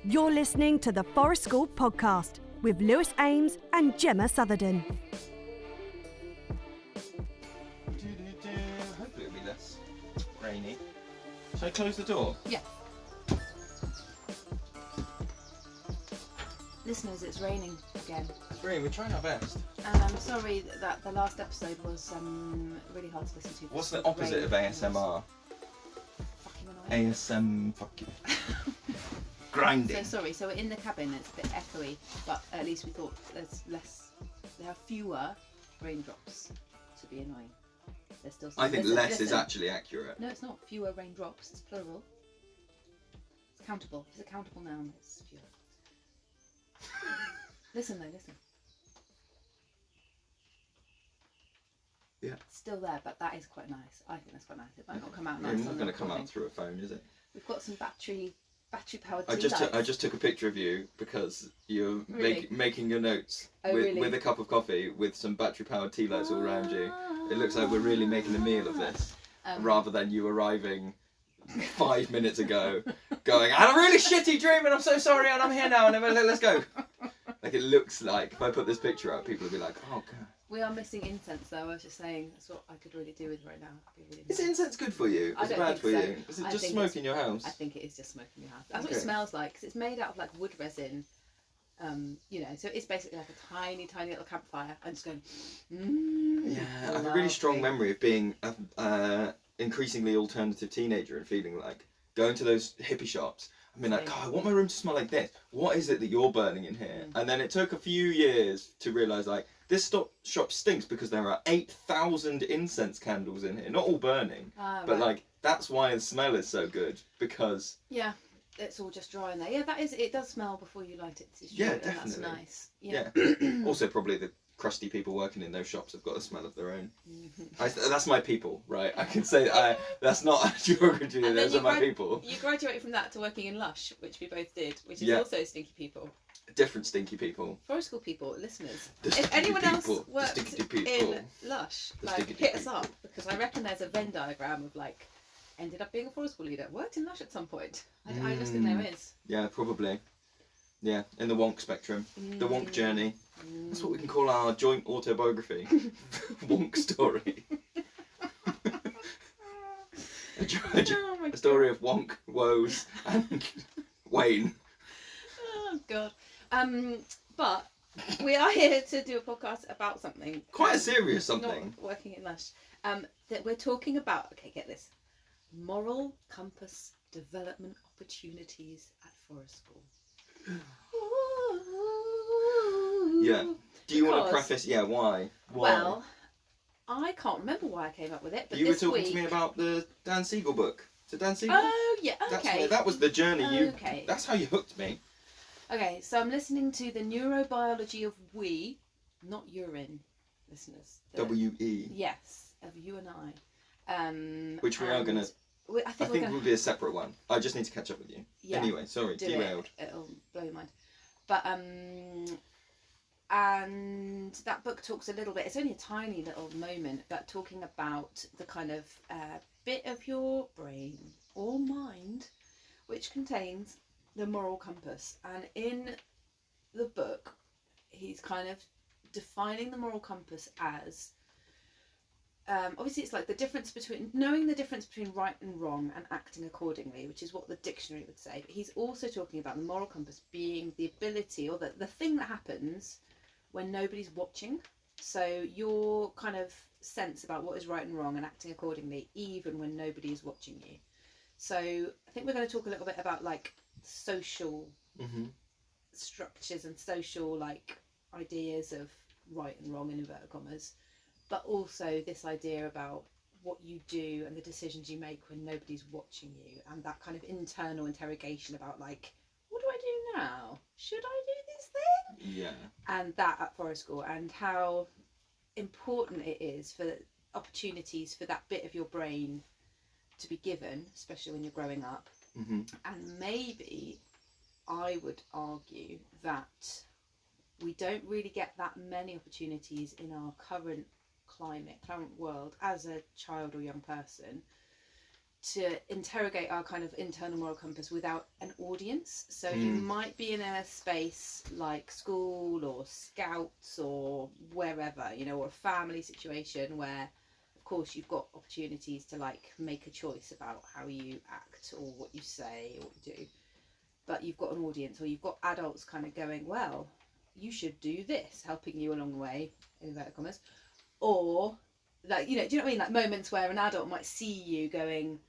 You're listening to the Forest School podcast with Lewis Ames and Gemma Southerden. Hopefully it'll be less rainy. Shall I close the door? Yeah. Listeners, it's raining again. It's raining, we're trying our best. And I'm sorry that the last episode was really hard to listen to. What's the opposite of ASMR? Fucking annoying. ASM fucking grinding. So sorry, so we're in the cabin, it's a bit echoey, but at least we thought there are fewer raindrops to be annoying. There's still some. I think less is actually accurate. No, it's not. Fewer raindrops, it's plural. It's countable. It's a countable noun, it's fewer. Listen though, listen. Yeah. It's still there, but that is quite nice. I think that's quite nice. It might not come out nice. It's not going to come out through a phone, is it? We've got some battery powered I just took a picture of you because you're Really? making your notes Really? with a cup of coffee with some battery powered tea lights all around you. It looks like we're really making a meal of this, rather than you arriving 5 minutes ago going, I had a really shitty dream and I'm so sorry and I'm here now and let's go. Like it looks like if I put this picture up, people will be like, oh god. We are missing incense though. I was just saying that's what I could really do with right now. It'd be really Is nice. incense good for you? I Is it don't bad for think so. you? Is it I just think smoke it's- in your house? I think it is just smoke in your house. That's what Okay. it smells like because it's made out of like wood resin. So it's basically like a tiny little campfire. I'm just going. Yeah, I have a really strong lovely. memory of being a increasingly alternative teenager and feeling like going to those hippie shops and being like, Same. God, I want my room to smell like this. What is it that you're burning in here? And then it took a few years to realise like this shop stinks because there are 8,000 incense candles in here, not all burning, but Right. like that's why the smell is so good because Yeah, it's all just dry in there. Yeah, that is. It does smell before you light it. It's Yeah, true, and definitely. That's nice. Yeah. also probably the crusty people working in those shops have got a smell of their own. Mm-hmm. That's my people, right? I can say that that's not a geography. And then Those you are my grad- people. You graduated from that to working in Lush, which we both did, which is Yeah. also stinky people. Different stinky people. Forest School people, listeners. The If stinky anyone else people, the works stinky people. in Lush, The like stinky hit us people. up because I reckon there's a Venn diagram of like ended up being a Forest School leader, worked in Lush at some point. I just think there is. Yeah, probably. Yeah, in the wonk spectrum. The wonk journey. That's what we can call our joint autobiography. Wonk story. Oh my a story of wonk, woes, and Wayne. Oh god. But we are here to do a podcast about something. Quite a serious something. Not working in Lush. That we're talking about. Okay, get this. Moral compass development opportunities at Forest School. Yeah. Do you want to Because- preface? Yeah, why? Well, I can't remember why I came up with it, but you were this talking week... to me about the Dan Siegel book. Is it Dan Siegel? Oh yeah, okay. That was the journey. Okay. That's how you hooked me. Okay, so I'm listening to the neurobiology of we, not urine, listeners. The- WE. Yes, of you and I. Which we are and gonna. I I think we're think gonna. will be a separate one. I just need to catch up with you. Yeah, Anyway, sorry, do derailed. It'll blow your mind. But and that book talks a little bit. It's only a tiny little moment, but talking about the kind of bit of your brain or mind which contains the moral compass. And in the book, he's kind of defining the moral compass as obviously it's like knowing the difference between right and wrong and acting accordingly, which is what the dictionary would say. But he's also talking about the moral compass being the ability or the thing that happens when nobody's watching. So your kind of sense about what is right and wrong and acting accordingly even when nobody is watching you. So I think we're going to talk a little bit about like social structures and social like ideas of right and wrong in inverted commas, but also this idea about what you do and the decisions you make when nobody's watching you, and that kind of internal interrogation about like, what do I do now? Should I do this thing? Yeah. And that at Forest School, and how important it is for opportunities for that bit of your brain to be given, especially when you're growing up. And maybe I would argue that we don't really get that many opportunities in our current climate, current world, as a child or young person, to interrogate our kind of internal moral compass without an audience. So you might be in a space like school or scouts or wherever, you know, or a family situation where, of course, you've got opportunities to like make a choice about how you act or what you say or what you do. But you've got an audience, or you've got adults kind of going, well, you should do this, helping you along the way, in inverted commas. Or, like, you know, do you know what I mean? Like moments where an adult might see you going,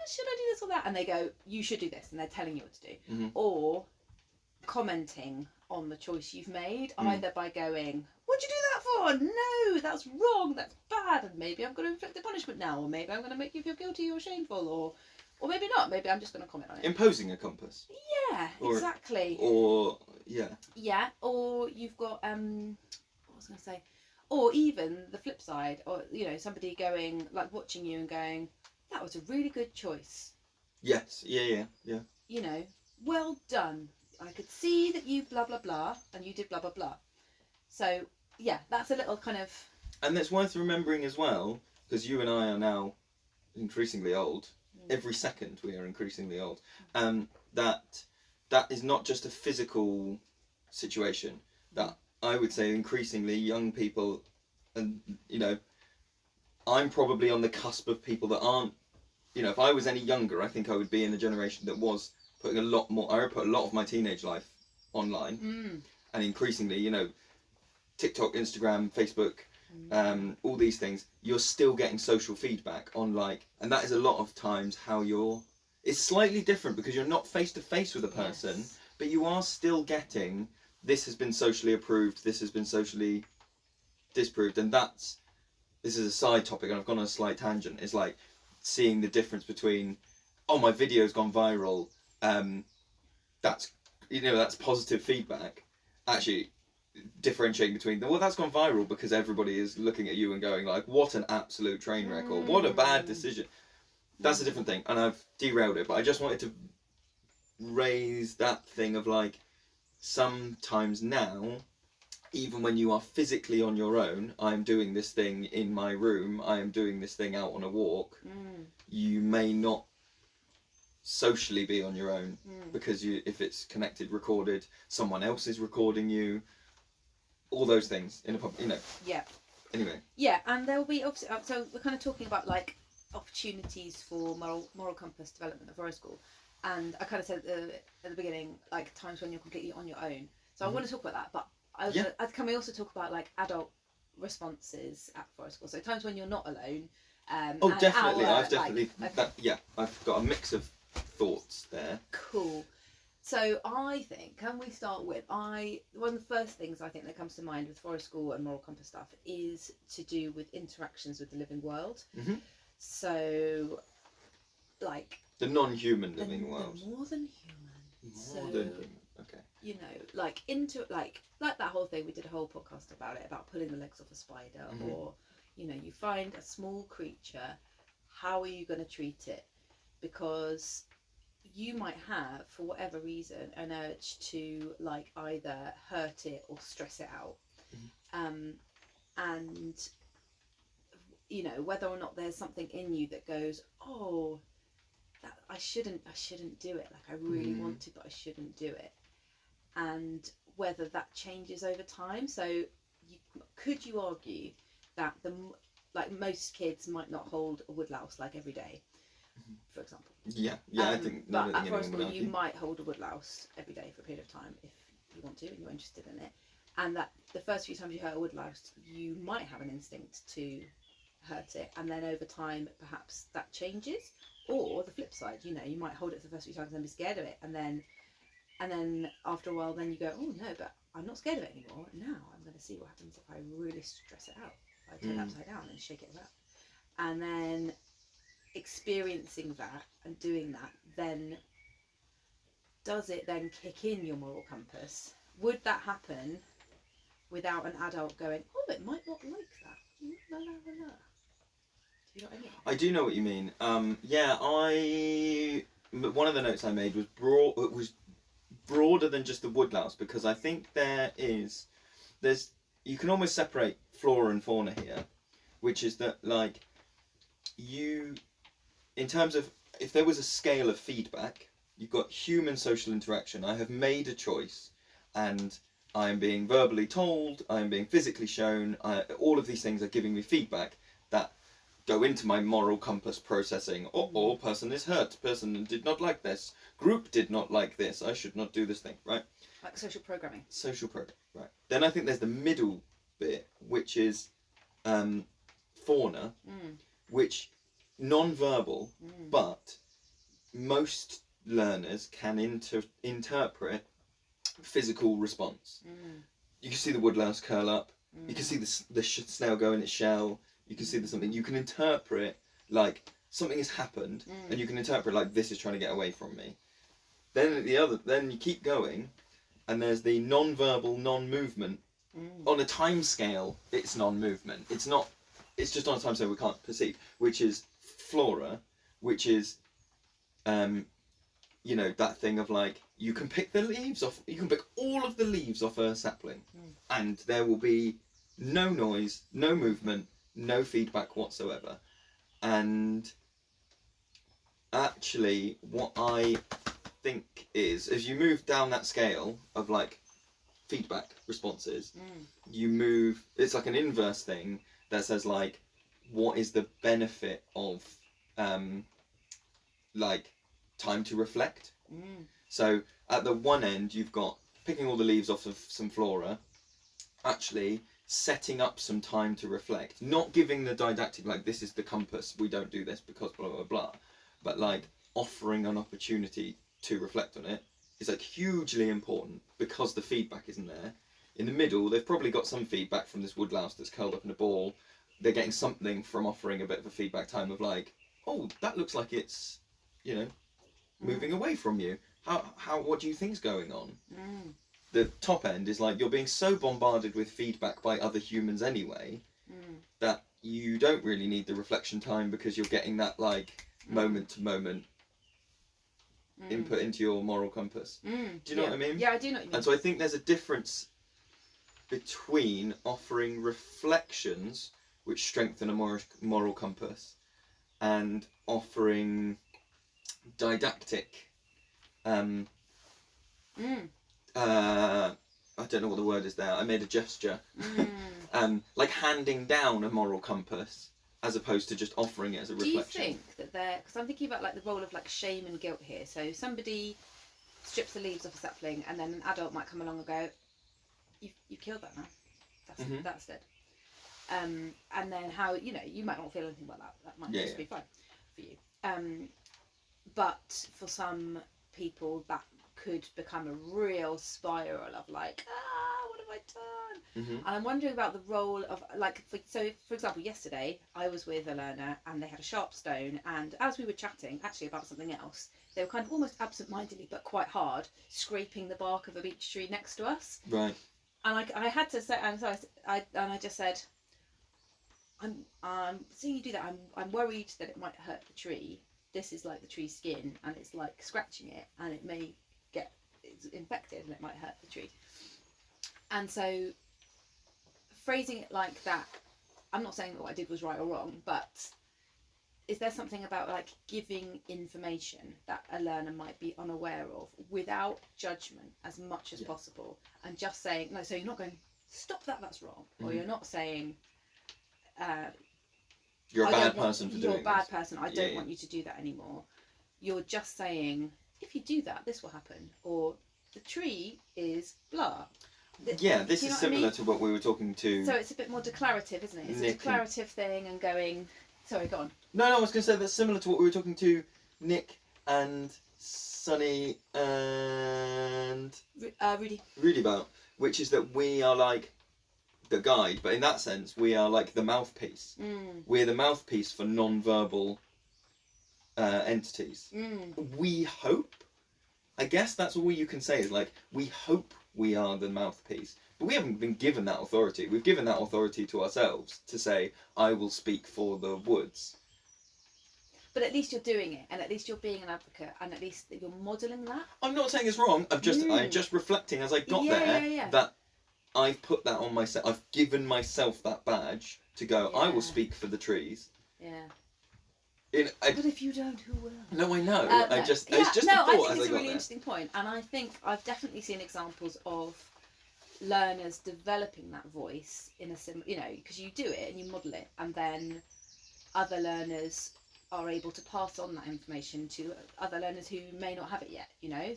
should I do this or that? And they go, you should do this. And they're telling you what to do. Or commenting on the choice you've made, either by going, what'd you do that for? No, that's wrong, that's bad. And maybe I'm going to inflict a punishment now. Or maybe I'm going to make you feel guilty or shameful. Or maybe not. Maybe I'm just going to comment on it. Imposing a compass. Yeah, exactly. Or, yeah. Yeah, or you've got, what was I going to say? Or even the flip side, or, you know, somebody going, like watching you and going, that was a really good choice. Yes, yeah. You know, well done. I could see that you blah, blah, blah, and you did blah, blah, blah. So, yeah, that's a little kind of... And it's worth remembering as well, because you and I are now increasingly old. Every second we are increasingly old. That is not just a physical situation. That I would say increasingly young people, and you know, I'm probably on the cusp of people that aren't, you know, if I was any younger, I think I would be in a generation that was putting a lot more, I put a lot of my teenage life online. And increasingly, you know, TikTok, Instagram, Facebook, all these things, you're still getting social feedback on, like, and that is a lot of times how it's slightly different because you're not face to face with a person, but you are still getting, this has been socially approved, this has been socially disproved, and this is a side topic and I've gone on a slight tangent, it's like seeing the difference between, oh, my video's gone viral, that's, you know, that's positive feedback, actually differentiating between well, that's gone viral because everybody is looking at you and going like, what an absolute train wreck, or what a bad decision. That's a different thing, and I've derailed it, but I just wanted to raise that thing of like, sometimes now, even when you are physically on your own, I'm doing this thing in my room, I am doing this thing out on a walk, you may not socially be on your own, because if it's connected, recorded, someone else is recording you, all those things in a pub, you know. Yeah. Anyway. Yeah, and there will be obviously. So we're kind of talking about like opportunities for moral compass development at Forest School, and I kind of said at the beginning, like times when you're completely on your own. So I want to talk about that, but can we also talk about like adult responses at Forest School? So times when you're not alone. Definitely. I've got a mix of thoughts there. Cool. So I think, can we start with, one of the first things I think that comes to mind with Forest School and moral compass stuff is to do with interactions with the living world. So, like... The non-human living world. The more than human. More than human, okay. You know, like that whole thing, we did a whole podcast about it, about pulling the legs off a spider, or, you know, you find a small creature, how are you going to treat it? Because you might have, for whatever reason, an urge to like either hurt it or stress it out. And you know, whether or not there's something in you that goes, oh, that I shouldn't do it, like I really want to, but I shouldn't do it. And whether that changes over time. So could you argue that most kids might not hold a woodlouse like every day, for example? Yeah, I think. But at Forest School, you might hold a woodlouse every day for a period of time if you want to and you're interested in it. And that the first few times you hurt a woodlouse, you might have an instinct to hurt it, and then over time, perhaps that changes. Or the flip side, you know, you might hold it for the first few times and then be scared of it, and then after a while, then you go, oh no, but I'm not scared of it anymore. Now I'm going to see what happens if I really stress it out. I turn it upside down and shake it about, and then experiencing that and doing that, then does it then kick in your moral compass? Would that happen without an adult going, oh, it might not like that? La, la, la, la. Do you know what I mean? I do know what you mean. One of the notes I made was broader than just the woodlouse, because I think you can almost separate flora and fauna here, which is that like in terms of, if there was a scale of feedback, you've got human social interaction. I have made a choice, and I am being verbally told, I am being physically shown, all of these things are giving me feedback that go into my moral compass processing. Oh, person is hurt, person did not like this, group did not like this, I should not do this thing, right? Like social programming. Social programming, right. Then I think there's the middle bit, which is fauna, which non-verbal, but most learners can interpret physical response. You can see the woodlouse curl up, you can see the snail go in its shell, you can see something, you can interpret like something has happened, and you can interpret like this is trying to get away from me. Then then you keep going, and there's the non-verbal, non-movement. On a time scale, it's non-movement. It's just on a time scale we can't perceive, which is flora, which is you know, that thing of like, you can pick the leaves off, you can pick all of the leaves off a sapling, and there will be no noise, no movement, no feedback whatsoever. And actually, what I think is, as you move down that scale of like feedback responses, you move, it's like an inverse thing that says like, what is the benefit of like time to reflect? So at the one end, you've got picking all the leaves off of some flora, actually setting up some time to reflect, not giving the didactic like, this is the compass, we don't do this because blah blah blah, but like offering an opportunity to reflect on it is like hugely important, because the feedback isn't there. In the middle, they've probably got some feedback from this woodlouse that's curled up in a ball. They're getting something from offering a bit of a feedback time of like, oh, that looks like it's, you know, moving away from you. What do you think's going on? The top end is like, you're being so bombarded with feedback by other humans anyway, that you don't really need the reflection time, because you're getting that like moment to moment input into your moral compass. Do you know what I mean? Yeah, I do know what you mean. And so I think there's a difference between offering reflections which strengthen a moral compass, and offering didactic I don't know what the word is there, I made a gesture, like handing down a moral compass as opposed to just offering it as a reflection. Do you think that they're, because I'm thinking about like the role of like shame and guilt here, so somebody strips the leaves off a sapling and then an adult might come along and go, you've killed that now, that's dead. And then how, you know, you might not feel anything about that might just be fine for you. But for some people that could become a real spiral of like, what have I done? And I'm wondering about the role of like, for example, yesterday I was with a learner and they had a sharp stone, and as we were chatting actually about something else, they were kind of almost absent-mindedly but quite hard scraping the bark of a beech tree next to us. Right. And I had to say, and so I just said, I'm seeing you do that. I'm worried that it might hurt the tree. This is like the tree's skin, and it's like scratching it, and it may get infected, and it might hurt the tree. And so, phrasing it like that, I'm not saying that what I did was right or wrong, but is there something about like giving information that a learner might be unaware of without judgment as much as possible, and just saying no? So you're not going, stop that, that's wrong, or you're not saying, you're a bad person for doing this. You're a bad person, I don't want you to do that anymore. You're just saying, if you do that, this will happen. Or the tree is blah. This is similar to what we were talking to. So it's a bit more declarative, isn't it? It's Nick a declarative thing, and going, sorry, go on. No, I was going to say that's similar to what we were talking to Nick and Sunny and Rudy about, which is that we are like the guide, but in that sense we are like the mouthpiece. We're the mouthpiece for non-verbal entities. We hope, I guess that's all you can say, is like, we hope we are the mouthpiece, but we haven't been given that authority. We've given that authority to ourselves to say, I will speak for the woods. But at least you're doing it, and at least you're being an advocate, and at least you're modelling that. I'm not saying it's wrong, I'm just reflecting as I got there that I've put that on myself. I've given myself that badge to go, I will speak for the trees. Yeah. But if you don't, who will? No, I know. No. It's just I a think thought it's as a I got really there. interesting point, and I think I've definitely seen examples of learners developing that voice in a similar, because you do it and you model it, and then other learners are able to pass on that information to other learners who may not have it yet.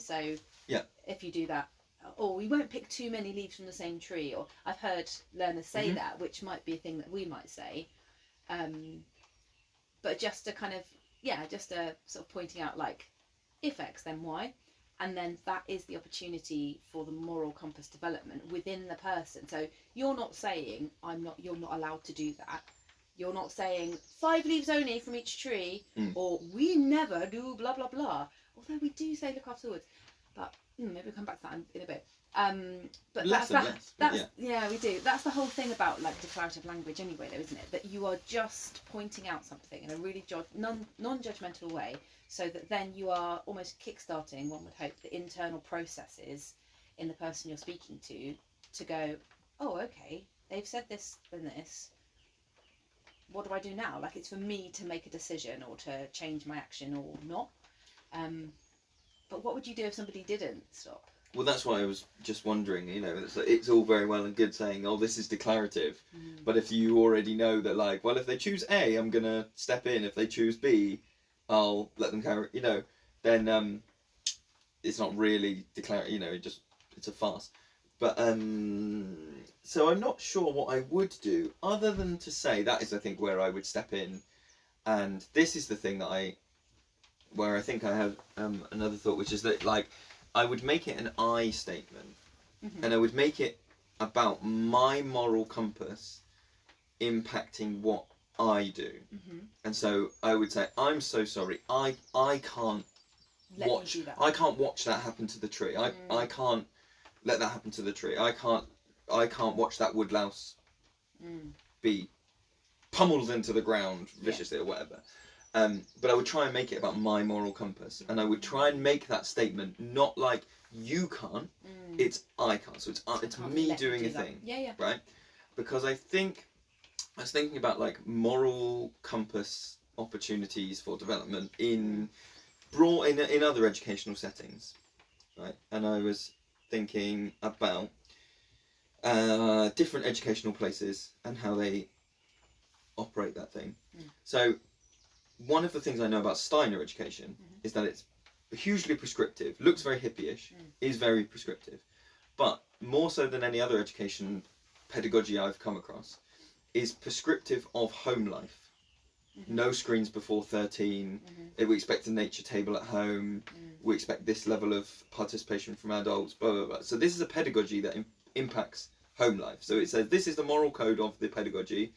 So yeah, if you do that, or we won't pick too many leaves from the same tree, or I've heard learners say that, which might be a thing that we might say, but just to kind of just a sort of pointing out, like, if X then Y, and then that is the opportunity for the moral compass development within the person. So you're not saying you're not allowed to do that. You're not saying 5 leaves only from each tree, or we never do blah blah blah. Although we do say look after the woods, but maybe we'll come back to that in a bit. But less we do. That's the whole thing about like declarative language anyway, though, isn't it? That you are just pointing out something in a really non-judgmental way, so that then you are almost kickstarting, one would hope, the internal processes in the person you're speaking to go, oh, okay, they've said this and this. What do I do now? Like, it's for me to make a decision or to change my action or not. But what would you do if somebody didn't stop? Well, that's why I was just wondering, it's all very well and good saying, oh, this is declarative. But if you already know that, like, well, if they choose A, I'm going to step in. If they choose B, I'll let them carry, then it's not really declarative, it's a farce. But, so I'm not sure what I would do, other than to say that is, I think, where I would step in. And this is the thing where I think I have another thought, which is that, like, I would make it an I statement, and I would make it about my moral compass impacting what I do. And so I would say, I'm so sorry, I can't watch that happen to the tree. I can't let that happen to the tree. I can't watch that woodlouse be pummeled into the ground viciously or whatever. But I would try and make it about my moral compass, and I would try and make that statement not like you can't, it's I can't. So it's me doing a thing, right? Because I was thinking about like moral compass opportunities for development in other educational settings, right? And I was thinking about different educational places and how they operate that thing. So one of the things I know about Steiner education is that it's hugely prescriptive, looks very hippie-ish, is very prescriptive, but more so than any other education pedagogy I've come across, is prescriptive of home life. No screens before 13, we expect a nature table at home, we expect this level of participation from adults, blah, blah, blah. So this is a pedagogy that impacts home life. So it says this is the moral code of the pedagogy,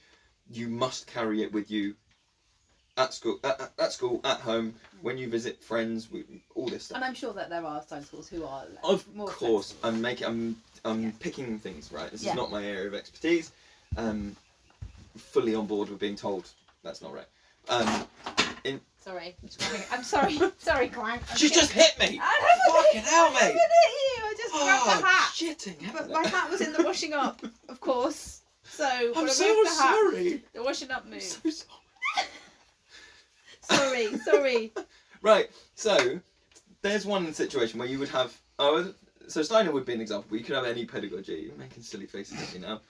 you must carry it with you at school, at home, when you visit friends, all this stuff. And I'm sure that there are some schools who are more course, flexible. I'm picking things, right? This is not my area of expertise. Fully on board with being told that's not right. Sorry, I'm sorry, Clank. She's just hit me! Fucking hell, mate! I didn't hit you, I just grabbed the hat. Shitting, but my hat was in the washing up, of course. So, I'm so sorry! The washing up move. I'm so Sorry. Right, so there's one situation where you would have. So Steiner would be an example, but you could have any pedagogy. You're making silly faces at me now.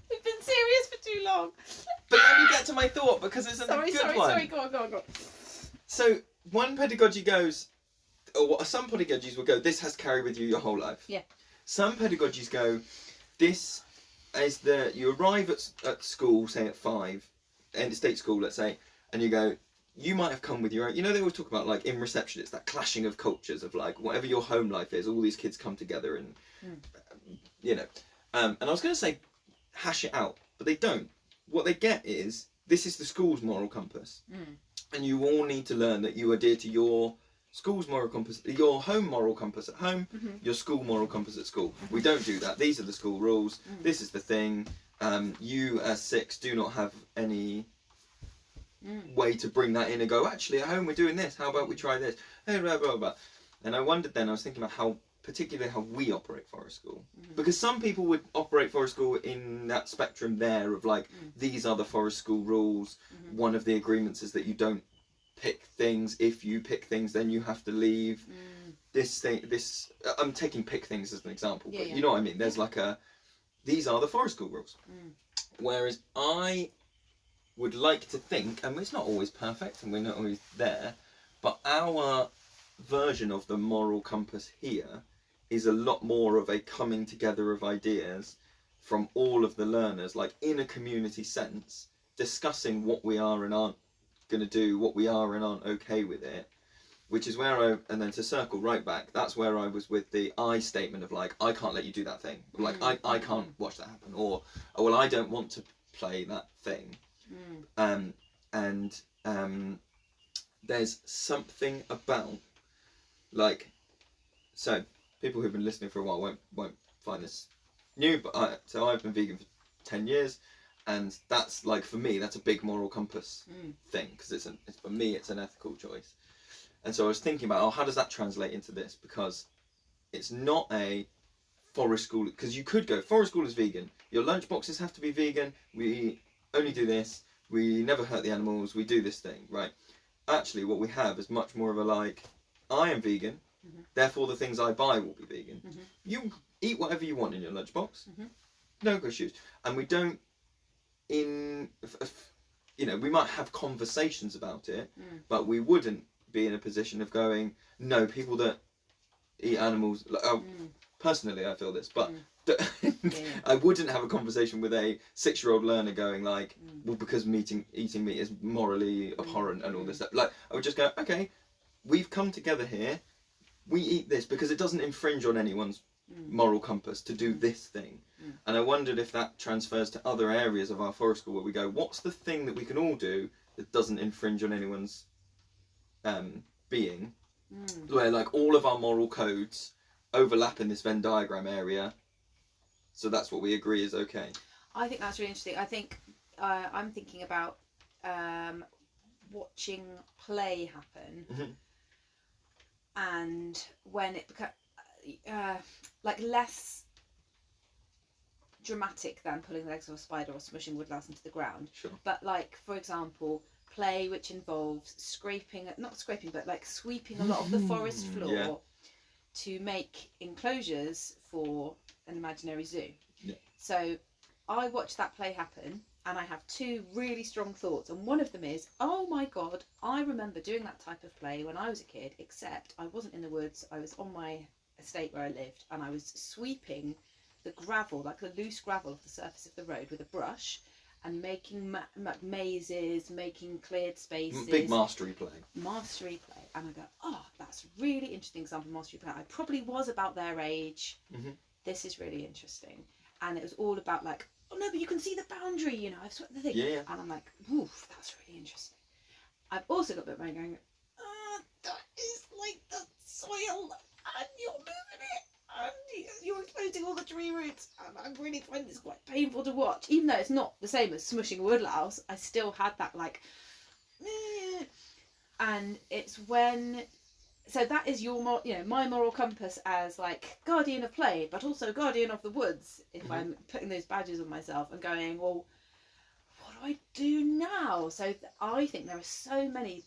We've been serious for too long. But let me get to my thought, because it's a good one. Sorry, go on. So one pedagogy goes, or some pedagogies will go, this has to carry with you your whole life. Yeah. Some pedagogies go, this is you arrive at school, say at 5, end of state school, let's say, and you go, you might have come with your own, they always talk about, like, in reception, it's that clashing of cultures of, like, whatever your home life is, all these kids come together and, and I was going to say hash it out, but they don't. What they get is, this is the school's moral compass, and you all need to learn that you adhere to your school's moral compass, your home moral compass at home, your school moral compass at school. We don't do that. These are the school rules. This is the thing. You as 6 do not have any way to bring that in and go, actually at home we're doing this, how about we try this, blah, blah, blah, blah. And I wondered then, I was thinking about particularly how we operate Forest School, because some people would operate Forest School in that spectrum there of like, these are the Forest School rules. One of the agreements is that you don't pick things. If you pick things, then you have to leave. I'm taking pick things as an example, but you know what I mean. There's like these are the Forest School rules. Whereas I would like to think, and it's not always perfect, and we're not always there, but our version of the moral compass here is a lot more of a coming together of ideas from all of the learners, like in a community sense, discussing what we are and aren't going to do, what we are and aren't okay with it, which is where and then to circle right back, that's where I was with the I statement of like, I can't let you do that thing, like I can't watch that happen, or oh, well, I don't want to play that thing. There's something about, like, so people who've been listening for a while won't find this new, but so I've been vegan for 10 years, and that's like, for me, that's a big moral compass thing, because it's for me it's an ethical choice. And so I was thinking about, how does that translate into this? Because it's not a Forest School, because you could go, Forest School is vegan, your lunch boxes have to be vegan, we only do this, we never hurt the animals, we do this thing, right? Actually, what we have is much more of a like, I am vegan, therefore the things I buy will be vegan. You eat whatever you want in your lunchbox, no issues. And we don't, we might have conversations about it, but we wouldn't be in a position of going, no, people that eat animals, personally I feel this, but I wouldn't have a conversation with a 6-year-old learner going like, well, because eating meat is morally abhorrent and all this stuff. Like, I would just go, okay, we've come together here, we eat this because it doesn't infringe on anyone's moral compass to do this thing. And I wondered if that transfers to other areas of our Forest School, where we go, what's the thing that we can all do that doesn't infringe on anyone's being, where like all of our moral codes overlap in this Venn diagram area, so that's what we agree is okay. I think that's really interesting. I think I'm thinking about watching play happen, and when it becomes like less dramatic than pulling the legs of a spider or smushing woodlouse into the ground. Sure. But like, for example, play which involves but like sweeping a lot of the forest floor to make enclosures for an imaginary zoo. So I watch that play happen, and I have two really strong thoughts, and one of them is, oh my god, I remember doing that type of play when I was a kid, except I wasn't in the woods, I was on my estate where I lived, and I was sweeping the gravel, like the loose gravel of the surface of the road, with a brush, and making mazes, making cleared spaces. Big mastery play. And I go, oh, that's a really interesting example of mastery play. I probably was about their age. This is really interesting. And it was all about like, oh no, but you can see the boundary, I've swept the thing. And I'm like, oof, that's really interesting. I've also got a bit of mind going, that is like the soil, and you're moving it, and you're exposing all the tree roots, and I really find this quite painful to watch. Even though it's not the same as smushing a woodlouse, I still had that like, and it's when, so that is your, my moral compass as like guardian of play, but also guardian of the woods. If I'm putting those badges on myself and going, well, what do I do now? So I think there are so many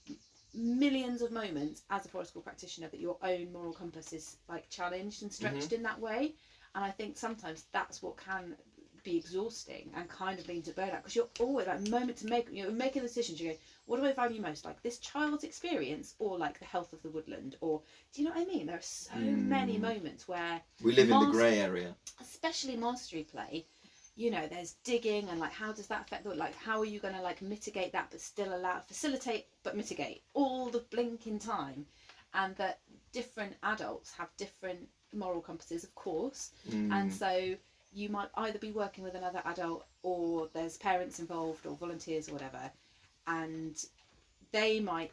millions of moments as a Forest School practitioner that your own moral compass is like challenged and stretched in that way, and I think sometimes that's what can be exhausting and kind of lead to burnout, because you're always like moment to make, making decisions. You go, what do I value most, like this child's experience or like the health of the woodland, or do you know what I mean? There are so many moments where we live in the grey area, especially mastery play. There's digging, and like, how does that affect like, how are you going to like mitigate that but still facilitate but mitigate all the blink in time? And that different adults have different moral compasses, of course, and so you might either be working with another adult, or there's parents involved or volunteers or whatever, and they might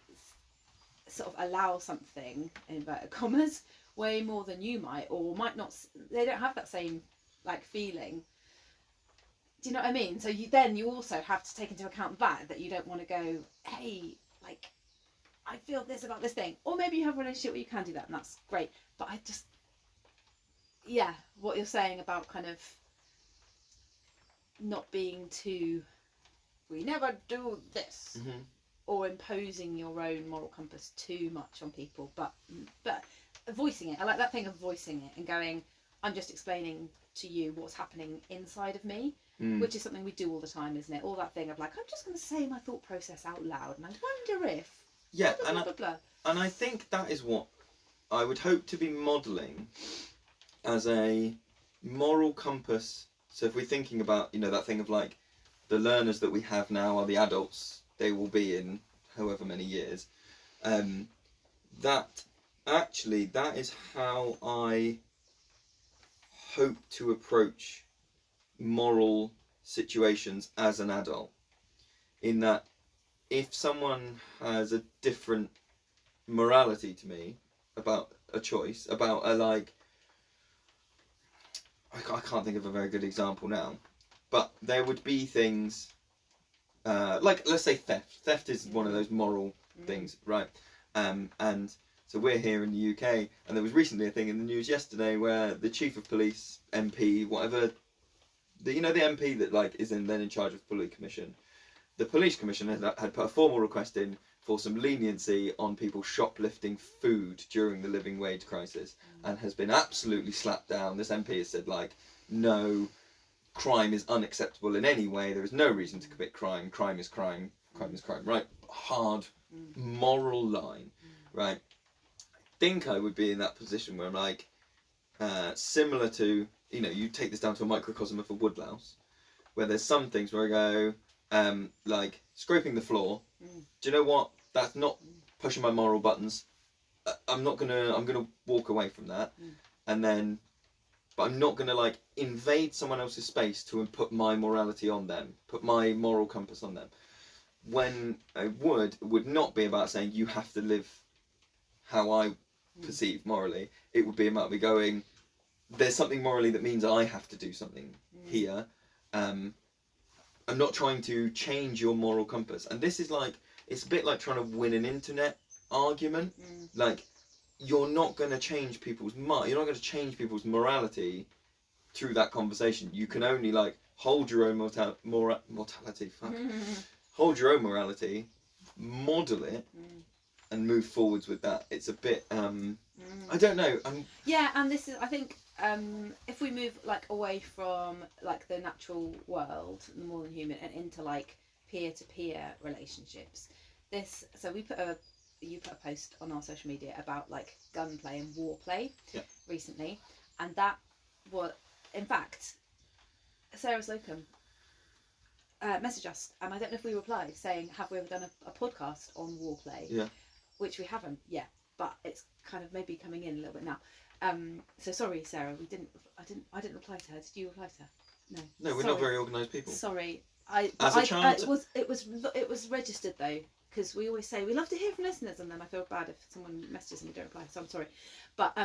sort of allow something, in inverted commas, way more than you might, or might not. They don't have that same like feeling. Do you know what I mean? So you also have to take into account that you don't want to go, hey, like, I feel this about this thing. Or maybe you have a relationship where you can do that, and that's great. But what you're saying about kind of not being too, we never do this, or imposing your own moral compass too much on people, but voicing it. I like that thing of voicing it and going, I'm just explaining to you what's happening inside of me, which is something we do all the time, isn't it? All that thing of like, I'm just going to say my thought process out loud, and I wonder if blah, blah, blah, blah. And I think that is what I would hope to be modelling as a moral compass. So if we're thinking about, that thing of like, the learners that we have now are the adults they will be in however many years. That is how I hope to approach moral situations as an adult. In that, if someone has a different morality to me about a choice, about a like, I can't think of a very good example now, but there would be things like, let's say theft. Theft is one of those moral things, right? And so we're here in the UK, and there was recently a thing in the news yesterday where the chief of police, MP, whatever, the MP that like is then in charge of police commission. The police commission had put a formal request in for some leniency on people shoplifting food during the living wage crisis, and has been absolutely slapped down. This MP has said like, no, crime is unacceptable in any way. There is no reason to commit crime. Crime is crime. Crime is crime. Right? Hard moral line. Right? I think I would be in that position where I'm like, similar to, you take this down to a microcosm of a woodlouse, where there's some things where I go, like scraping the floor. Do you know what? That's not pushing my moral buttons. I'm gonna walk away from that, but I'm not gonna like invade someone else's space to put my morality on them, put my moral compass on them. When I would not be about saying you have to live how I perceive morally. It would be about me going, there's something morally that means I have to do something here. I'm not trying to change your moral compass. And this is like, it's a bit like trying to win an internet argument. Like, you're not going to change people's you're not going to change people's morality through that conversation. You can only like hold your own mortality. Fuck. Hold your own morality, model it, and move forwards with that. It's a bit I don't know. Yeah, and this is, I think, if we move like away from like the natural world, the more than human, and into like peer-to-peer relationships. So you put a post on our social media about like gunplay and warplay recently, and that was, in fact, Sarah Slocum messaged us, and I don't know if we replied saying, have we ever done a podcast on warplay? Yeah. Which we haven't yet, but it's kind of maybe coming in a little bit now. So sorry, Sarah, I didn't reply to her. Did you reply to her? No, we're not very organised people. Sorry, it was registered though, because we always say we love to hear from listeners, and then I feel bad if someone messages and we don't reply. So I'm sorry, but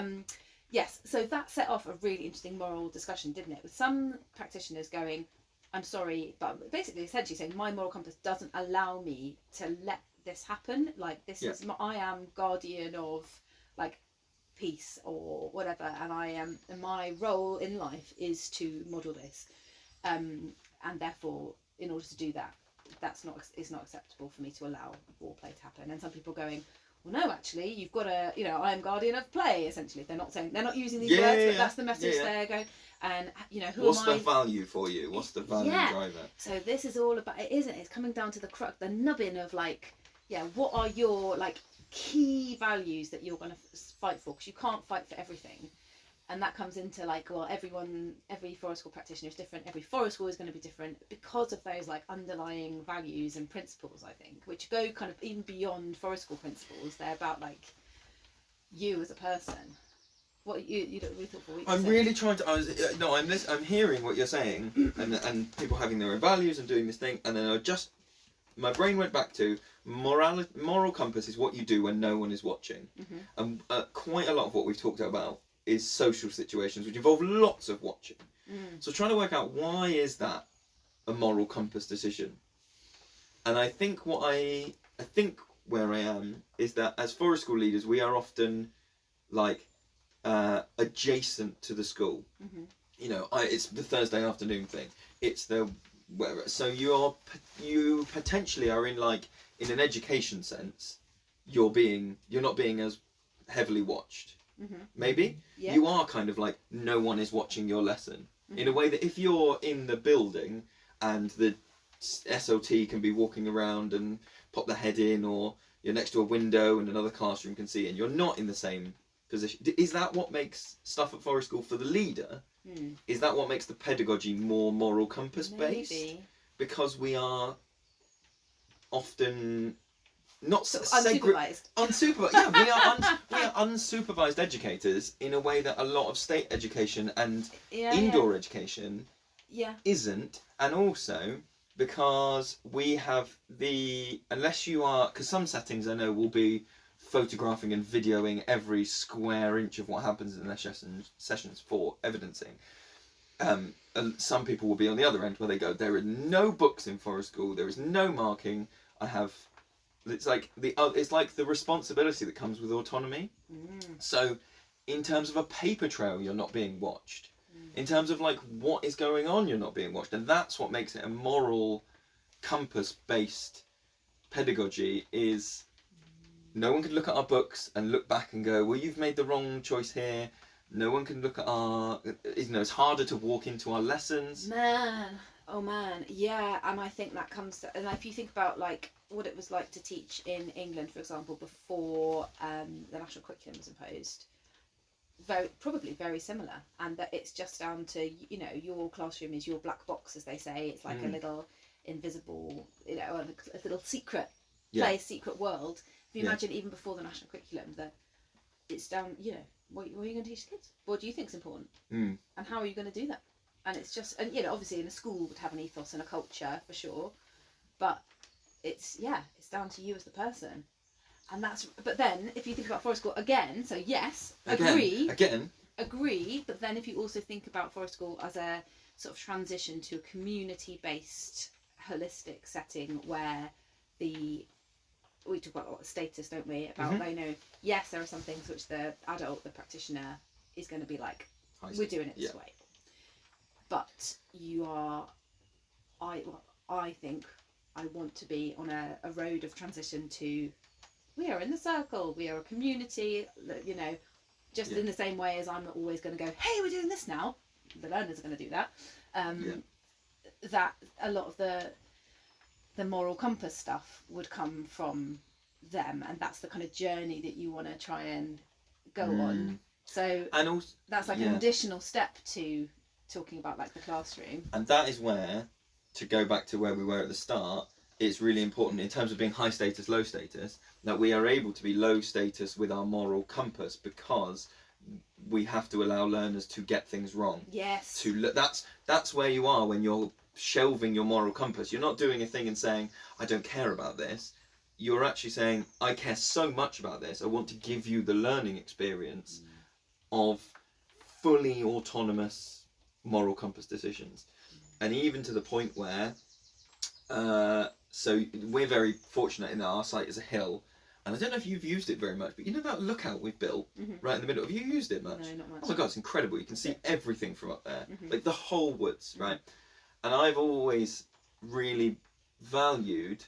yes. So that set off a really interesting moral discussion, didn't it? With some practitioners going, "I'm sorry," but basically, essentially saying my moral compass doesn't allow me to let this happen. Like this is I am guardian of like peace or whatever, and my role in life is to model this, and therefore in order to do that, it's not acceptable for me to allow warplay to happen. And some people going, well, no, actually you've got to, I am guardian of play. Essentially they're not using these words, but that's the message they're going. And what's the value for you? What's the value driver? So this is all about it's coming down to the crux, the nubbin of like, what are your like key values that you're going to fight for, because you can't fight for everything. And that comes into like, well, every forest school practitioner is different, every forest school is going to be different because of those like underlying values and principles, I think, which go kind of even beyond forest school principles. They're about like you as a person. What you don't really thought for weeks. I'm really trying to. I'm hearing what you're saying, and people having their own values and doing this thing, and then my brain went back to moral compass is what you do when no one is watching, and quite a lot of what we've talked about is social situations which involve lots of watching. So trying to work out why is that a moral compass decision, and I think where I am is that as forest school leaders we are often like adjacent to the school. Mm-hmm. You know, it's the Thursday afternoon thing. It's the where. So you potentially are in like in an education sense, you're not being as heavily watched. Mm-hmm. Maybe you are kind of like no one is watching your lesson in a way that if you're in the building and the SLT can be walking around and pop their head in, or you're next to a window and another classroom can see, and you're not in the same position. Is that what makes stuff at Forest School for the leader? Is that what makes the pedagogy more moral compass based? Maybe. Because we are often not unsupervised. Unsupervised. Yeah, we are unsupervised educators in a way that a lot of state education and indoor education isn't, and also because we have unless you are, because some settings I know will be photographing and videoing every square inch of what happens in their sessions for evidencing. And some people will be on the other end where they go, there are no books in Forest School, there is no marking. It's like the responsibility that comes with autonomy. So in terms of a paper trail, you're not being watched. In terms of like what is going on, you're not being watched, and that's what makes it a moral compass based pedagogy. Is no one can look at our books and look back and go, well, you've made the wrong choice here. No one can look at it's harder to walk into our lessons. Oh man, yeah, and I think that comes to, and if you think about like what it was like to teach in England, for example, before the national curriculum was imposed, probably very similar, and that it's just down to, you know, your classroom is your black box, as they say. It's like a little invisible, you know, a little secret place, secret world. If you imagine even before the national curriculum, that it's down, you know, what are you going to teach kids? What do you think is important? And how are you going to do that? And it's just, and you know, obviously in a school would have an ethos and a culture for sure, but it's down to you as the person. And but then if you think about Forest School again, so yes, agree, but then if you also think about Forest School as a sort of transition to a community-based, holistic setting where we talk about a lot of status, don't we? About, you know, yes, there are some things which the adult, the practitioner, is going to be like, we're doing it this way. But I think I want to be on a road of transition to, we are in the circle, we are a community, you know, just in the same way as I'm not always going to go, hey, we're doing this now. The learners are going to do that. That a lot of the moral compass stuff would come from them, and that's the kind of journey that you want to try and go on. So and also, that's like an additional step to talking about like the classroom. And that is where, to go back to where we were at the start, it's really important in terms of being high status, low status, that we are able to be low status with our moral compass, because we have to allow learners to get things wrong. Yes. That's where you are when you're shelving your moral compass. You're not doing a thing and saying, I don't care about this. You're actually saying, I care so much about this, I want to give you the learning experience of fully autonomous moral compass decisions. And even to the point where, so we're very fortunate in that our site is a hill, and I don't know if you've used it very much, but you know that lookout we've built right in the middle? Have you used it much? No, not much. Oh my god, it's incredible. You can see everything from up there, like the whole woods, right? And I've always really valued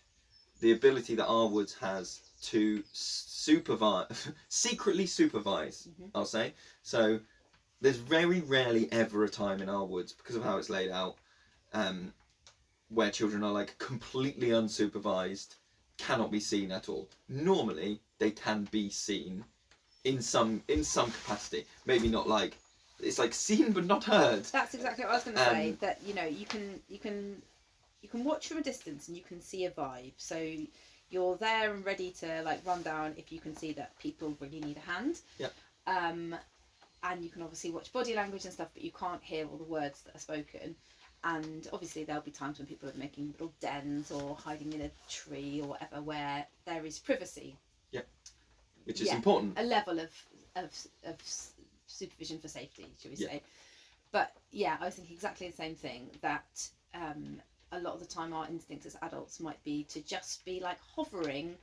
the ability that our woods has to secretly supervise, I'll say. So there's very rarely ever a time in our woods, because of how it's laid out, where children are like completely unsupervised, cannot be seen at all. Normally they can be seen in some capacity, maybe not like, it's like seen but not heard. That's exactly what I was going to say, that you know, you can watch from a distance and you can see a vibe, so you're there and ready to like run down if you can see that people really need a hand. And you can obviously watch body language and stuff, but you can't hear all the words that are spoken. And obviously there'll be times when people are making little dens or hiding in a tree or whatever, where there is privacy. Which is important. A level of supervision for safety, should we say. But yeah, I was thinking exactly the same thing, that a lot of the time our instincts as adults might be to just be like hovering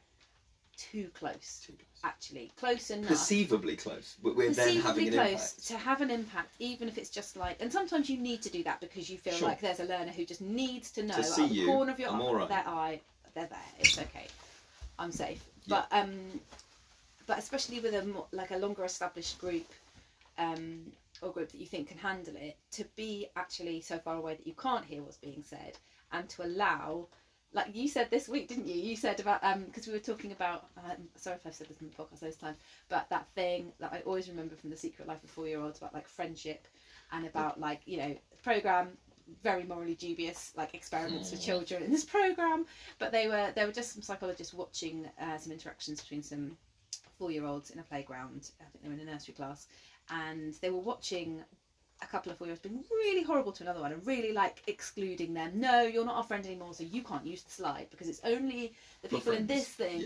too close. Actually, close enough. Perceivably close. We're then having an impact. To have an impact, even if it's just like, and sometimes you need to do that because you feel like there's a learner who just needs to know see out of the corner of your right. their eye, they're there. It's okay. I'm safe. Yeah. But especially with a longer established group, or group that you think can handle it, to be actually so far away that you can't hear what's being said, and to allow. Like you said this week, didn't you? You said about, because we were talking about, sorry if I've said this in the podcast those times, but that thing that I always remember from The Secret Life of 4-Year-Olds about like friendship and about like, you know, program, very morally dubious, like experiments for children in this program. But there were just some psychologists watching some interactions between some 4-year-olds in a playground. I think they were in a nursery class, and they were watching a couple of 4-year-olds being really horrible to another one and really like excluding them. No, you're not our friend anymore, so you can't use the slide because it's only the people in this thing.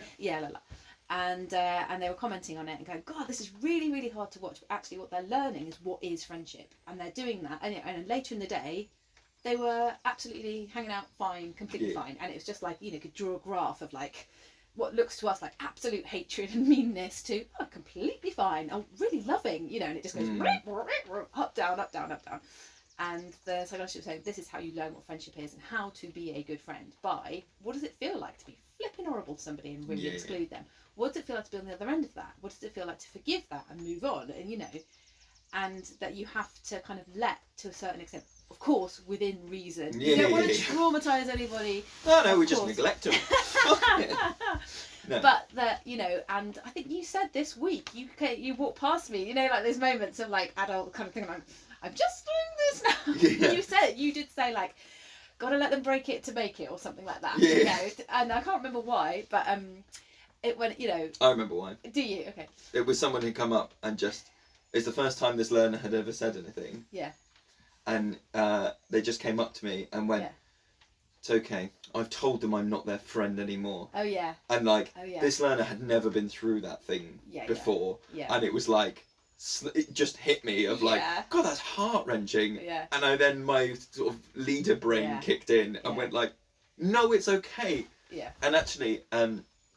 And they were commenting on it and going, God, this is really, really hard to watch. But actually what they're learning is what is friendship, and they're doing that. And later in the day, they were absolutely hanging out fine, completely fine. And it was just like, you know, could draw a graph of like what looks to us like absolute hatred and meanness to completely fine, really loving, you know, and it just goes up, down, up, down, up, down. And the psychologist was saying, this is how you learn what friendship is and how to be a good friend, by what does it feel like to be flipping horrible to somebody and really exclude them? What does it feel like to be on the other end of that? What does it feel like to forgive that and move on? And, you know, and that you have to kind of let, to a certain extent, of course, within reason. You don't want to traumatise anybody. No, we just neglect them. No. But that, you know, and I think you said this week, you walked past me, you know, like those moments of like adult kind of thing, like, I'm just doing this now. You did say like, gotta let them break it to make it, or something like that. You know, and I can't remember why, but it went, you know. I remember why. Do you? Okay. It was someone who'd come up and just, it's the first time this learner had ever said anything. Yeah. And they just came up to me and went, it's okay, I've told them I'm not their friend anymore. Oh yeah. And like, this learner had never been through that thing before. Yeah. And it was like, it just hit me of like, God, that's heart-wrenching. Yeah. And then my sort of leader brain kicked in and went like, no, it's okay. Yeah. And actually,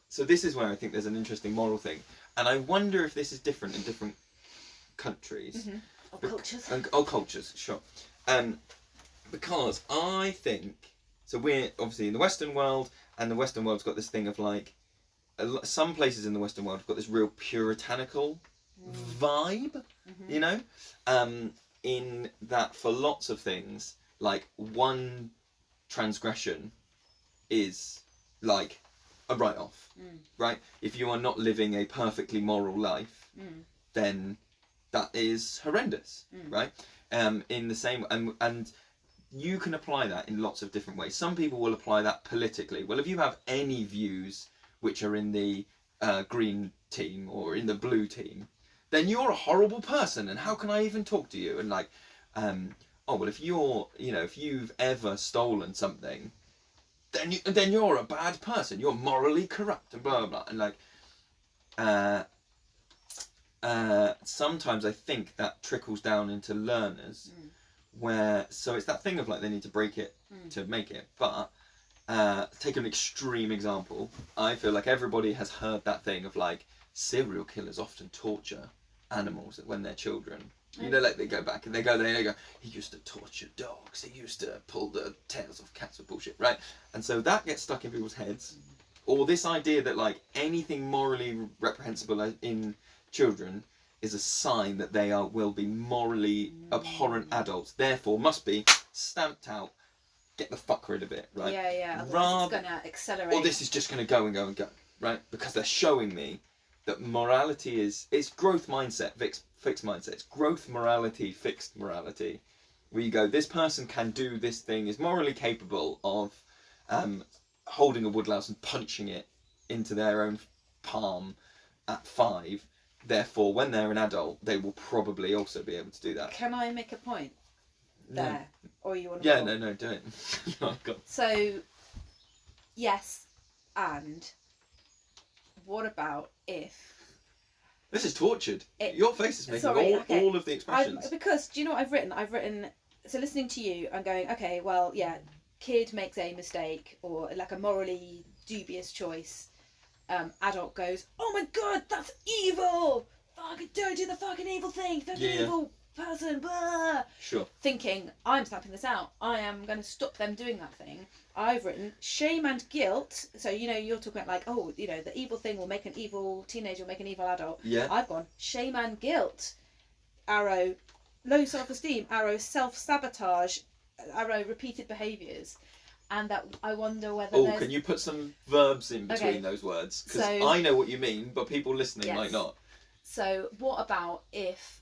so this is where I think there's an interesting moral thing. And I wonder if this is different in different countries. Mm-hmm. Or cultures. Cultures, sure. Because I think, so we're obviously in the Western world, and the Western world's got this thing of like, some places in the Western world have got this real puritanical vibe, you know? In that for lots of things, like one transgression is like a write-off, right? If you are not living a perfectly moral life, then that is horrendous, right? In the same, and you can apply that in lots of different ways. Some people will apply that politically. Well, if you have any views which are in the green team or in the blue team, then you're a horrible person, and how can I even talk to you? And like, oh well, if you're, you know, if you've ever stolen something, then you're a bad person. You're morally corrupt and blah blah blah. And like, sometimes I think that trickles down into learners, where, so it's that thing of like they need to break it to make it. But take an extreme example. I feel like everybody has heard that thing of like, serial killers often torture animals when they're children. You know, like they go back and they go there and they go, he used to torture dogs, he used to pull the tails off cats or bullshit, right? And so that gets stuck in people's heads. Or this idea that like anything morally reprehensible in children is a sign that they will be morally abhorrent adults, therefore must be stamped out, get the fuck rid of it, right? Yeah, otherwise it's going to accelerate. Or this is just going to go and go and go, right? Because they're showing me that morality it's growth mindset, fixed mindset. It's growth morality, fixed morality. Where you go, this person can do this thing, is morally capable of holding a woodlouse and punching it into their own palm at 5. Therefore, when they're an adult, they will probably also be able to do that. Can I make a point there? No. Or you want to... Yeah, no, do it. Oh, God. So, yes, and what about if... This is tortured. Your face is making all of the expressions. Because, do you know what I've written? So listening to you, I'm going, okay, well, yeah, kid makes a mistake or like a morally dubious choice. adult goes, oh my god, that's evil! Fucking don't do the fucking evil thing! Fucking evil person! Blah! Sure. Thinking, I'm snapping this out. I am going to stop them doing that thing. I've written shame and guilt. So, you know, you're talking about like, oh, you know, the evil thing will make an evil teenager, will make an evil adult. Yeah. I've gone shame and guilt. Arrow, low self-esteem. Arrow, self-sabotage. Arrow, repeated behaviours. And that I wonder whether Oh, can you put some verbs in between those words? Because So- I know what you mean, but people listening Yes. might not. So what about if,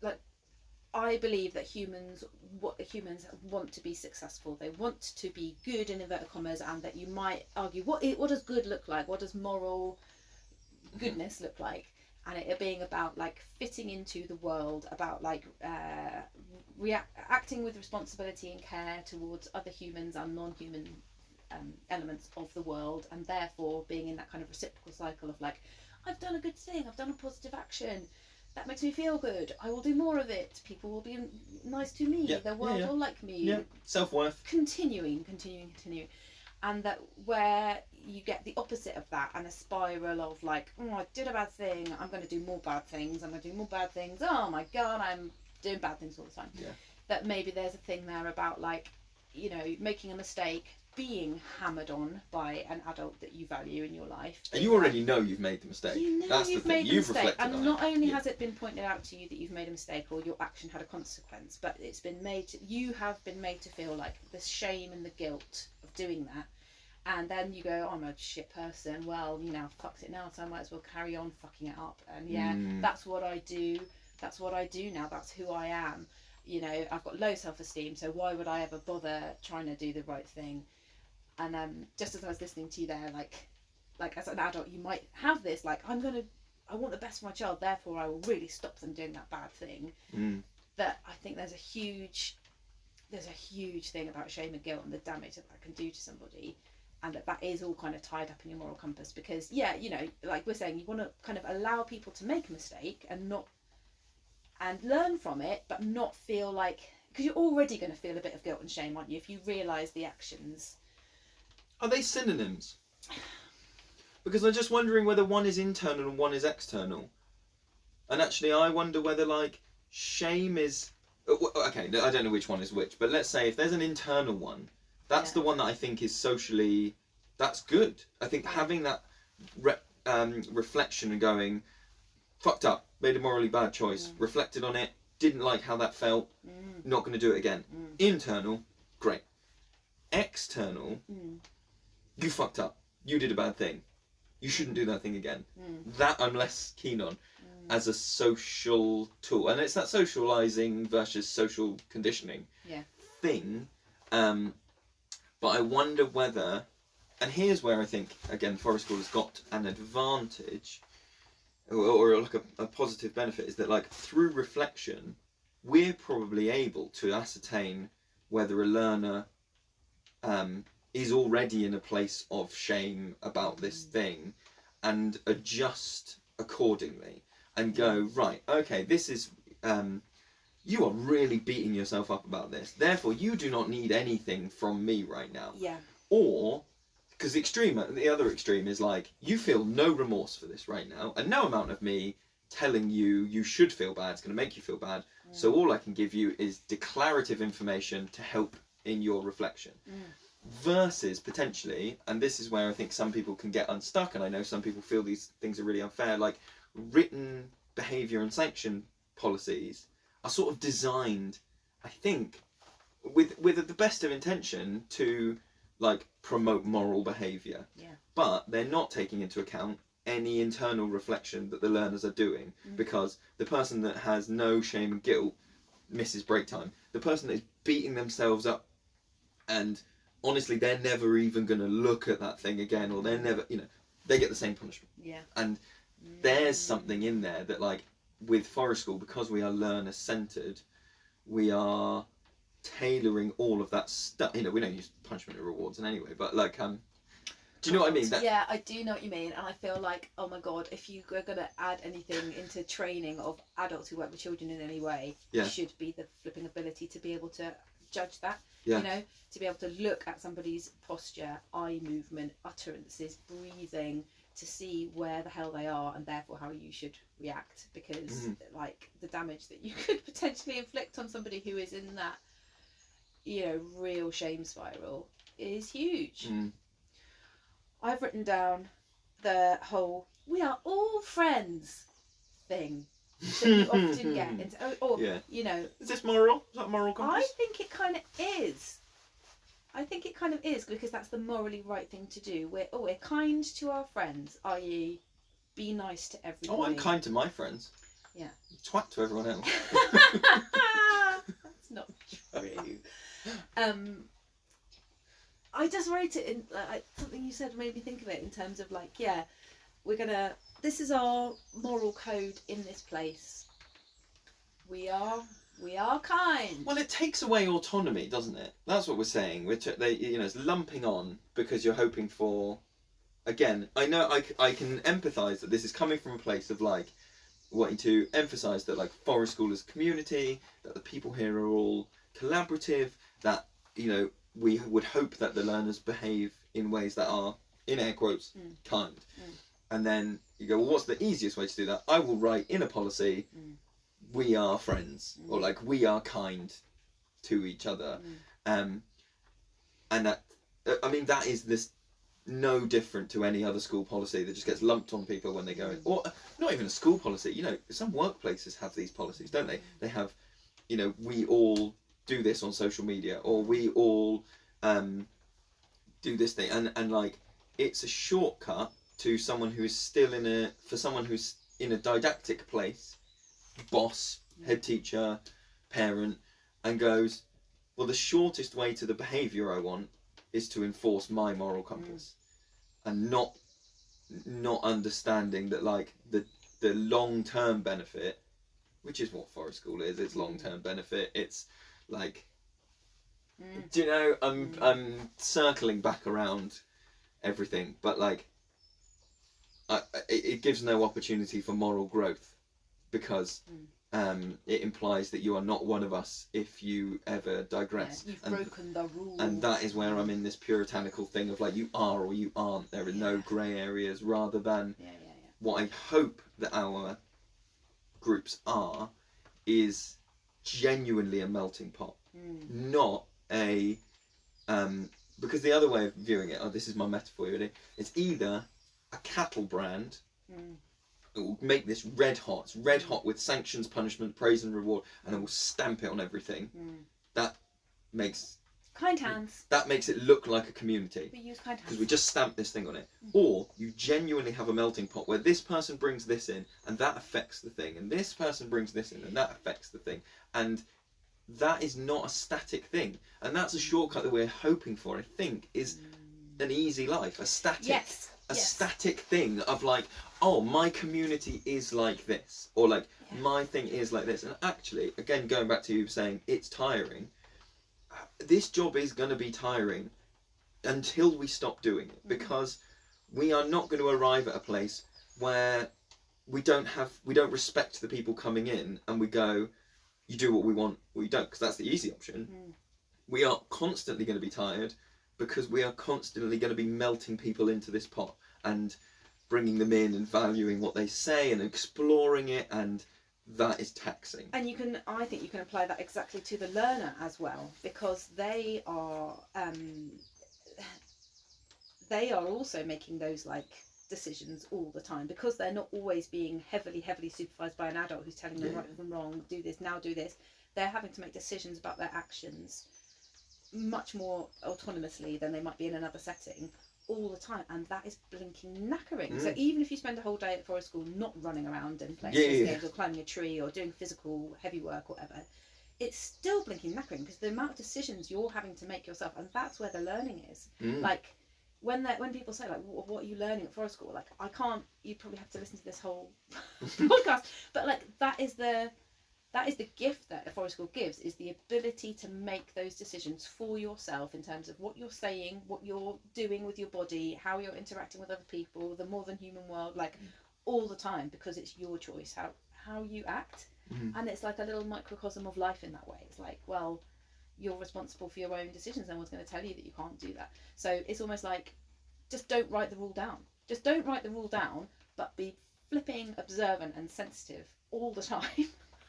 like, I believe that humans want to be successful. They want to be good in inverted commas, and that you might argue what does good look like? What does moral goodness look like? And it being about like fitting into the world, about like acting with responsibility and care towards other humans and non-human elements of the world, and therefore being in that kind of reciprocal cycle of like, I've done a good thing, I've done a positive action, that makes me feel good, I will do more of it, people will be nice to me, the world will like me. Yeah, self-worth. Continuing. And that where you get the opposite of that, and a spiral of like, oh, I did a bad thing, I'm going to do more bad things, oh my god, I'm doing bad things all the time. Yeah. That maybe there's a thing there about like, you know, making a mistake, being hammered on by an adult that you value in your life. And you already know you've made the mistake. You know That's you've the thing. made a You've mistake, reflected and on not it. only has it been pointed out to you that you've made a mistake or your action had a consequence, but it's been you have been made to feel like the shame and the guilt of doing that. And then you go, oh, I'm a shit person. Well, you know, I've fucked it now, so I might as well carry on fucking it up. And that's what I do. That's what I do now. That's who I am. You know, I've got low self-esteem, so why would I ever bother trying to do the right thing? And just as I was listening to you there, like as an adult, you might have this, like, I want the best for my child, therefore I will really stop them doing that bad thing. That I think there's a huge thing about shame and guilt and the damage that can do to somebody. And that is all kind of tied up in your moral compass, because you know, like we're saying, you want to kind of allow people to make a mistake and learn from it, but not feel like, because you're already going to feel a bit of guilt and shame, aren't you, if you realise the actions. Are they synonyms? Because I'm just wondering whether one is internal and one is external. And actually I wonder whether like shame is, okay, I don't know which one is which, but let's say if there's an internal one, that's the one that I think is socially, that's good. I think having that reflection and going, fucked up, made a morally bad choice, reflected on it, didn't like how that felt, not going to do it again. Internal, great. External, you fucked up, you did a bad thing, you shouldn't do that thing again. That I'm less keen on as a social tool. And it's that socialising versus social conditioning thing. But I wonder whether, and here's where I think, again, Forest School has got an advantage, or like a positive benefit, is that like through reflection, we're probably able to ascertain whether a learner is already in a place of shame about this thing and adjust accordingly and go, right, okay, this is... you are really beating yourself up about this. Therefore, you do not need anything from me right now. Yeah. Or, because the other extreme is like, you feel no remorse for this right now, and no amount of me telling you should feel bad is going to make you feel bad. So all I can give you is declarative information to help in your reflection. Versus potentially, and this is where I think some people can get unstuck, and I know some people feel these things are really unfair, like written behaviour and sanction policies are sort of designed, I think, with the best of intention to like promote moral behaviour. Yeah. But they're not taking into account any internal reflection that the learners are doing, because the person that has no shame and guilt misses break time. The person that is beating themselves up, and honestly they're never even going to look at that thing again, or they're never, you know, they get the same punishment. Yeah. And there's something in there that, like, with Forest School, because we are learner centered, we are tailoring all of that stuff. You know, we don't use punishment or rewards in any way, but like, do you know what I mean? Yeah, I do know what you mean, and I feel like, oh my god, if you were going to add anything into training of adults who work with children in any way, it should be the flipping ability to be able to judge that. Yeah. You know, to be able to look at somebody's posture, eye movement, utterances, breathing, to see where the hell they are and therefore how you should react, because like the damage that you could potentially inflict on somebody who is in that, you know, real shame spiral is huge. I've written down the whole "we are all friends" thing that you often get into, or you know, is this moral? Is that moral compass? I think it kind of is. I think it kind of is, because that's the morally right thing to do. We're kind to our friends, i.e., be nice to everybody. Oh, I'm kind to my friends. Yeah. Twat to everyone else. That's not true. I just wrote it in something you said made me think of it in terms of like, yeah, this is our moral code in this place. We are kind. Well, it takes away autonomy, doesn't it? That's what we're saying. It's lumping on because you're hoping for. Again, I know I can empathise that this is coming from a place of like wanting to emphasise that like Forest School is a community, that the people here are all collaborative, that, you know, we would hope that the learners behave in ways that are, in air quotes, kind. And then you go, well, what's the easiest way to do that? I will write in a policy, we are friends, or like we are kind to each other. And that, I mean, that is this no different to any other school policy that just gets lumped on people when they go in. Or not even a school policy, you know, some workplaces have these policies, don't they? They have, you know, we all do this on social media, or we all do this thing, and like it's a shortcut to someone who is still for someone who's in a didactic place, boss, head teacher, parent, and goes, well, the shortest way to the behaviour I want is to enforce my moral compass, and not understanding that like the long-term benefit, which is what Forest School is, it's long-term benefit, it's like, do you know, I'm circling back around everything, but like it gives no opportunity for moral growth, because it implies that you are not one of us if you ever digress. You've broken the rules. And that is where I'm in this puritanical thing of like, you are or you aren't. There are no grey areas, rather than what I hope that our groups are is genuinely a melting pot, not a because the other way of viewing it, this is my metaphor really, it's either a cattle brand. It will make this red hot. It's red hot with sanctions, punishment, praise and reward, and then we'll stamp it on everything. That makes kind hands. That makes it look like a community. We use kind hands because we just stamp this thing on it. Or you genuinely have a melting pot where this person brings this in, and that affects the thing, and this person brings this in, and that affects the thing, and that is not a static thing. And that's a shortcut that we're hoping for. I think is an easy life, a static. Static thing of like, oh, my community is like this, or like my thing is like this. And actually, again, going back to you saying it's tiring, this job is going to be tiring until we stop doing it, because we are not going to arrive at a place where we don't respect the people coming in and we go, you do what we want or you don't, because that's the easy option. We are constantly going to be tired, because we are constantly going to be melting people into this pot and bringing them in and valuing what they say and exploring it, and that is taxing. And I think you can apply that exactly to the learner as well, because they are also making those like decisions all the time, because they're not always being heavily supervised by an adult who's telling them right from wrong, do this now, do this. They're having to make decisions about their actions much more autonomously than they might be in another setting all the time, and that is blinking knackering. So even if you spend a whole day at Forest School not running around and playing games or climbing a tree or doing physical heavy work or whatever, it's still blinking knackering, because the amount of decisions you're having to make yourself, and that's where the learning is. Like when people say like, what are you learning at Forest School, like I can't, you probably have to listen to this whole podcast, but like that is the gift that a Forest School gives, is the ability to make those decisions for yourself in terms of what you're saying, what you're doing with your body, how you're interacting with other people, the more than human world, like all the time, because it's your choice how you act. And it's like a little microcosm of life in that way. It's like, well, you're responsible for your own decisions. No one's going to tell you that you can't do that. So it's almost like, just don't write the rule down. Just don't write the rule down, but be flipping observant and sensitive all the time.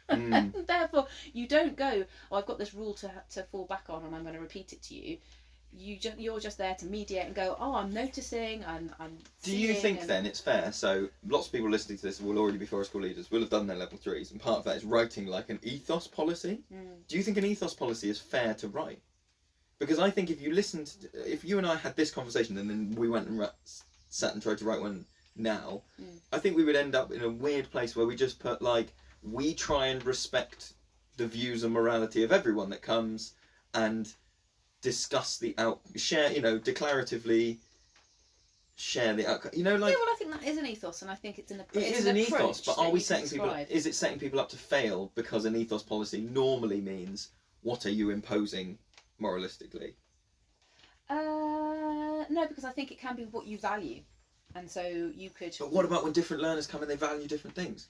And therefore, you don't go, oh, I've got this rule to fall back on and I'm going to repeat it to you. You're just there to mediate and go, oh, I'm noticing, I'm Do you think then it's fair? So lots of people listening to this will already be forest school leaders, will have done their level 3s, and part of that is writing like an ethos policy. Do you think an ethos policy is fair to write? Because I think if you and I had this conversation and then we went and sat and tried to write one now, I think we would end up in a weird place where we just put like, we try and respect the views and morality of everyone that comes and discuss share, declaratively share the outcome. Like. Yeah, well, I think that is an ethos, and I think it's an approach. It is an ethos, but are we setting people? Is it setting people up to fail because an ethos policy normally means what are you imposing moralistically? No, because I think it can be what you value, and so you could. But what about when different learners come and they value different things?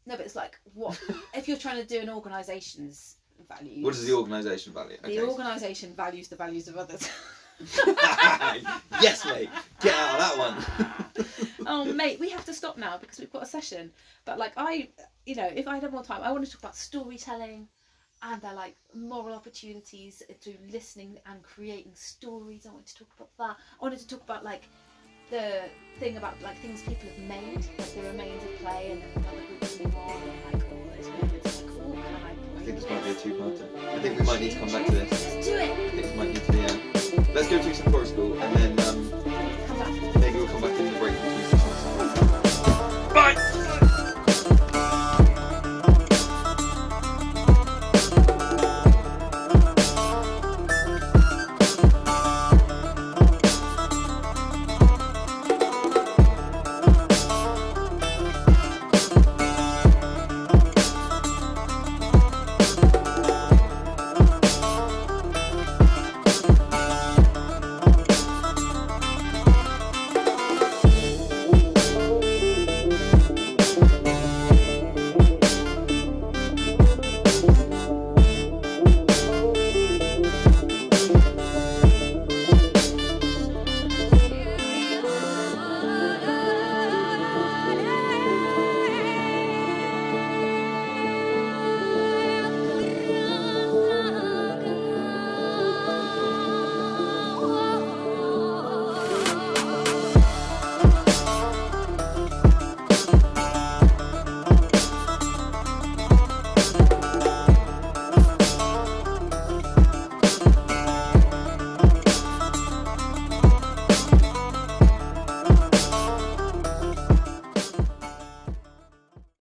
No, but it's like, what if you're trying to do an organisation's values? What does the organisation value? The organisation values the values of others. Yes, mate. Get out of that one. Oh, mate, we have to stop now because we've got a session. But like if I had more time, I want to talk about storytelling and their like moral opportunities through listening and creating stories. I want to talk about that. I wanted to talk about like the thing about like things people have made, like the remains of play, and then other groups coming on, and like all those moments. Like, oh, can I think this might be a two-parter. I think we might need to come back to this. Let's do it. I think this might need to be let's go do some forest school and then